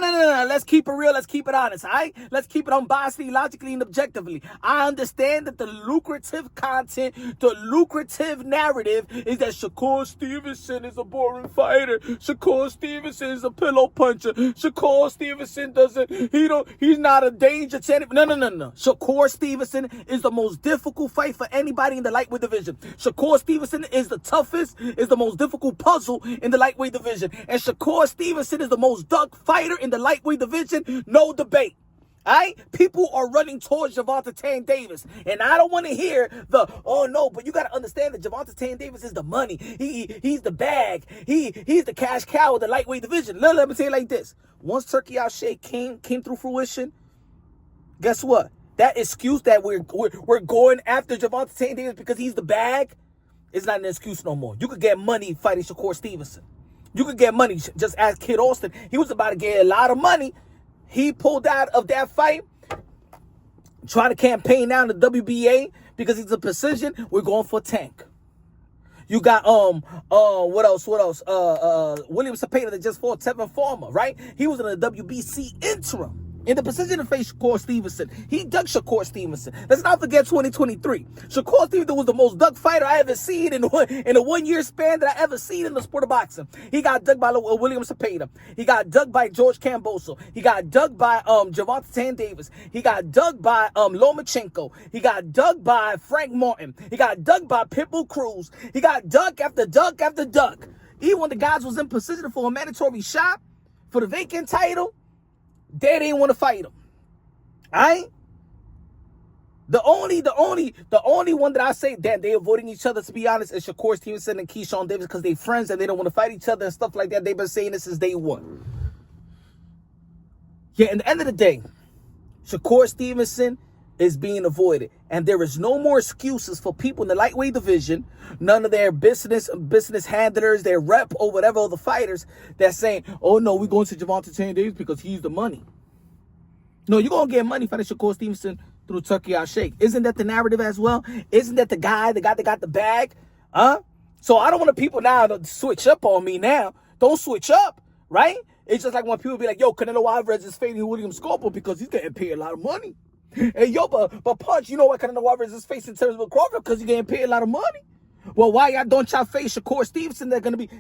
No. Let's keep it real. Let's keep it honest, all right? Let's keep it unbiasedly, logically, and objectively. I understand that the lucrative content, the lucrative narrative is that Shakur Stevenson is a boring fighter. Shakur Stevenson is a pillow puncher. Shakur Stevenson he's not a danger to anybody. No. Shakur Stevenson is the most difficult fight for anybody in the lightweight division. Shakur Stevenson is the toughest, is the most difficult puzzle in the lightweight division. And Shakur Stevenson is the most dug fighter in the lightweight division. No debate. All right? People are running towards Gervonta Davis. And I don't want to hear oh no, but you got to understand that Gervonta Davis is the money. He's the bag. He's the cash cow of the lightweight division. Let me say it like this. Once Turki Alalshikh came through fruition, guess what? That excuse that we're going after Gervonta Davis because he's the bag is not an excuse no more. You could get money fighting Shakur Stevenson. You could get money. Just ask Kid Austin. He was about to get a lot of money. He pulled out of that fight, trying to campaign down the WBA because he's a precision. We're going for a tank. You got what else? William Zepeda that just fought Tevin Farmer, right? He was in the WBC interim. In the position to face Shakur Stevenson, he dug Shakur Stevenson. Let's not forget 2023. Shakur Stevenson was the most dug fighter I ever seen in a 1 year span that I ever seen in the sport of boxing. He got dug by William Zepeda. He got dug by George Camboso. He got dug by Gervonta Davis. He got dug by Lomachenko. He got dug by Frank Martin. He got dug by Pitbull Cruz. He got dug after dug after dug. Even when the guys was in position for a mandatory shot for the vacant title, they didn't want to fight him. Alright? The only one that I say that they avoiding each other, to be honest, is Shakur Stevenson and Keyshawn Davis because they friends and they don't want to fight each other and stuff like that. They've been saying this since day one. Yeah, at the end of the day, Shakur Stevenson is being avoided. And there is no more excuses for people in the lightweight division, none of their business handlers, their rep or whatever other fighters that's saying, oh no, we're going to Gervonta Davis because he's the money. No, you're going to get money fighting Shakur Stevenson through Turki Alalshikh. Isn't that the narrative as well? Isn't that the guy that got the bag? So I don't want the people now to switch up on me now. Don't switch up, right? It's just like when people be like, yo, Canelo Alvarez is fading William Scopo because he's getting paid a lot of money. Hey, yo, but Punch, you know what Canelo Alvarez is facing in terms of Crawford because he's getting paid a lot of money. Well, why don't y'all face Shakur Stevenson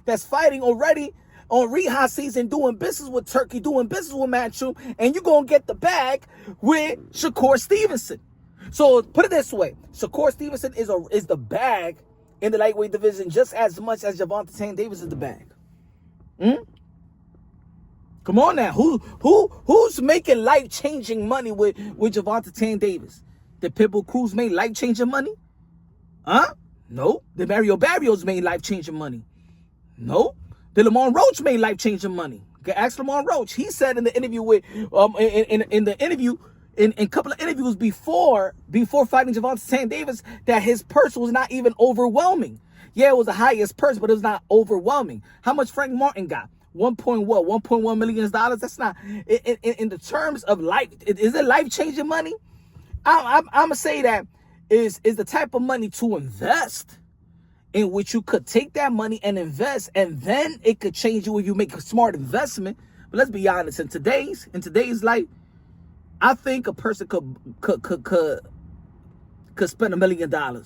that's fighting already on rehab season, doing business with Turkey, doing business with Matchroom, and you're going to get the bag with Shakur Stevenson. So put it this way, Shakur Stevenson is the bag in the lightweight division just as much as Gervonta Davis is the bag. Come on now. Who's making life-changing money with Gervonta Davis? Did Pitbull Cruz make life-changing money? No. Did Mario Barrios make life-changing money? No. Did Lamont Roach make life-changing money? Ask Lamont Roach. He said in the interview with in a couple of interviews before fighting Gervonta Davis that his purse was not even overwhelming. Yeah, it was the highest purse, but it was not overwhelming. How much Frank Martin got? $1.1 million? That's not in the terms of life. Is it life-changing money? I'm gonna say that is the type of money to invest, in which you could take that money and invest, and then it could change you if you make a smart investment. But let's be honest, in today's life, I think a person could spend $1 million. $1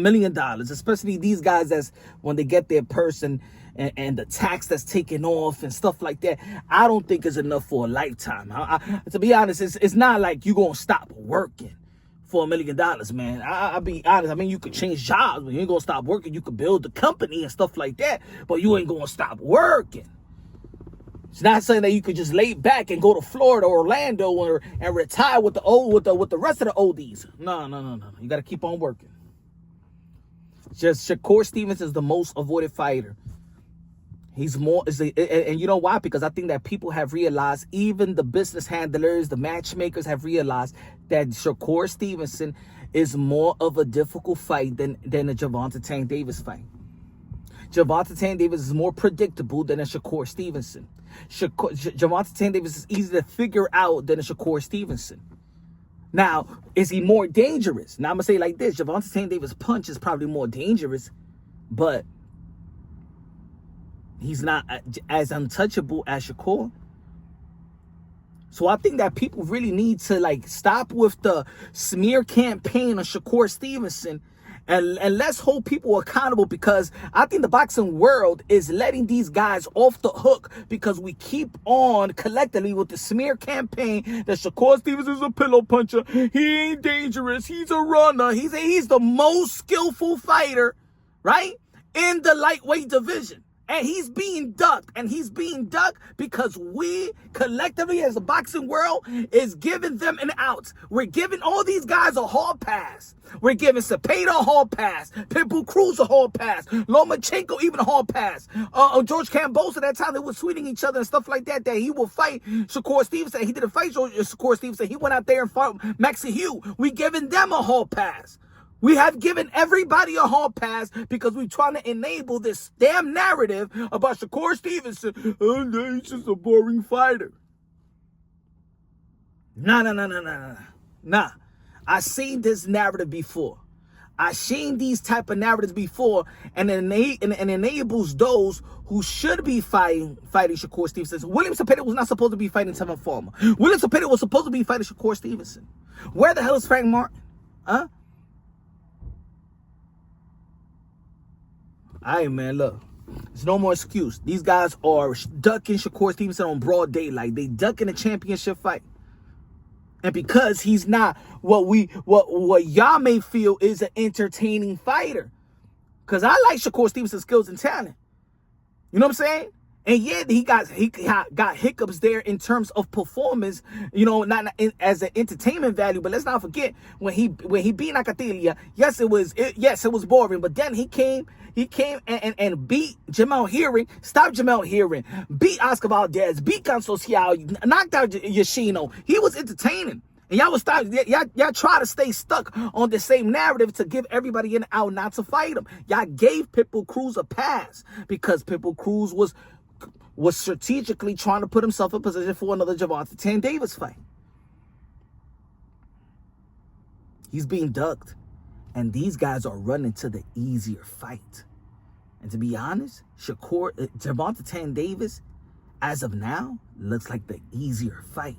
million, especially these guys that's when they get their person and the tax that's taken off and stuff like that. I don't think it's enough for a lifetime. To be honest, it's not like you're going to stop working for $1 million, man. I'll be honest. I mean, you could change jobs, but you ain't going to stop working. You could build a company and stuff like that, but you ain't going to stop working. It's not saying that you could just lay back and go to Florida or Orlando and retire with the rest of the oldies. No. You got to keep on working. Just Shakur Stevenson is the most avoided fighter. He's more, and you know why? Because I think that people have realized, even the business handlers, the matchmakers have realized that Shakur Stevenson is more of a difficult fight than a Gervonta Davis fight. Gervonta Davis is more predictable than a Shakur Stevenson. Gervonta Davis is easier to figure out than a Shakur Stevenson. Now, is he more dangerous? Now, I'm going to say it like this. Gervonta Davis' punch is probably more dangerous, but he's not as untouchable as Shakur. So I think that people really need to like stop with the smear campaign on Shakur Stevenson, and let's hold people accountable, because I think the boxing world is letting these guys off the hook because we keep on collectively with the smear campaign that Shakur Stevenson's a pillow puncher, he ain't dangerous, he's a runner, he's the most skillful fighter, right, in the lightweight division. And he's being ducked. And he's being ducked because we collectively as the boxing world is giving them an out. We're giving all these guys a hall pass. We're giving Zepeda a hall pass. Pitbull Cruz a hall pass. Lomachenko even a hall pass. George Cambosa, that time they were sweeting each other and stuff like that, that he will fight Shakur Stevenson. He didn't fight Shakur Stevenson. He went out there and fought Maxie Hugh. We giving them a hall pass. We have given everybody a hall pass because we're trying to enable this damn narrative about Shakur Stevenson. Oh, he's just a boring fighter. Nah. I've seen this narrative before. I've seen these type of narratives before, and it enables those who should be fighting Shakur Stevenson. William Zepeda was not supposed to be fighting Tevin Farmer. William Zepeda was supposed to be fighting Shakur Stevenson. Where the hell is Frank Martin? Huh? All right, man, look. There's no more excuse. These guys are ducking Shakur Stevenson on broad daylight. They ducking a championship fight. And because he's not what y'all may feel is an entertaining fighter. Because I like Shakur Stevenson's skills and talent. You know what I'm saying? And yeah, he got hiccups there in terms of performance, you know, not as an entertainment value. But let's not forget when he beat Nakatilia. Yes, it was boring. But then he came and beat Jamel Herring, stopped Jamel Herring, beat Oscar Valdez, beat Consocial, knocked out Yoshino. He was entertaining. And y'all try to stay stuck on the same narrative to give everybody an out not to fight him. Y'all gave Pitbull Cruz a pass because Pitbull Cruz was strategically trying to put himself in position for another Gervonta Davis fight. He's being ducked. And these guys are running to the easier fight. And to be honest, Gervonta Davis, as of now, looks like the easier fight.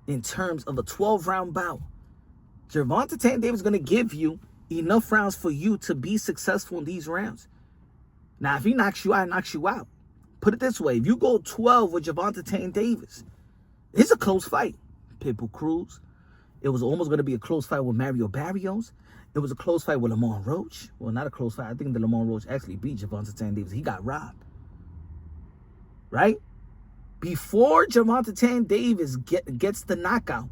In terms of a 12-round bout, Gervonta Davis is going to give you enough rounds for you to be successful in these rounds. Now, if he knocks you out, he knocks you out. Put it this way. If you go 12 with Gervonta Davis, it's a close fight. Pitbull Cruz. It was almost going to be a close fight with Mario Barrios. It was a close fight with Lamont Roach. Well, not a close fight. I think that Lamont Roach actually beat Gervonta Davis. He got robbed. Right? Before Gervonta Davis gets the knockout,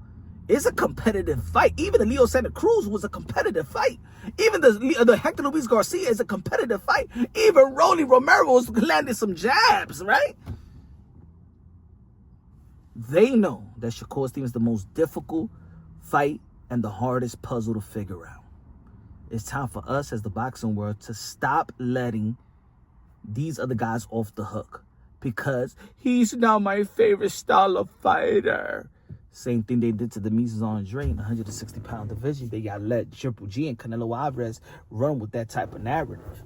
it's a competitive fight. Even the Leo Santa Cruz was a competitive fight. Even the Hector Luis Garcia is a competitive fight. Even Rolly Romero's landed some jabs, right? They know that Shakur Stevenson is the most difficult fight and the hardest puzzle to figure out. It's time for us as the boxing world to stop letting these other guys off the hook because he's not my favorite style of fighter. Same thing they did to the Demetrius Andre in the 160-pound division. They got let Triple G and Canelo Alvarez run with that type of narrative.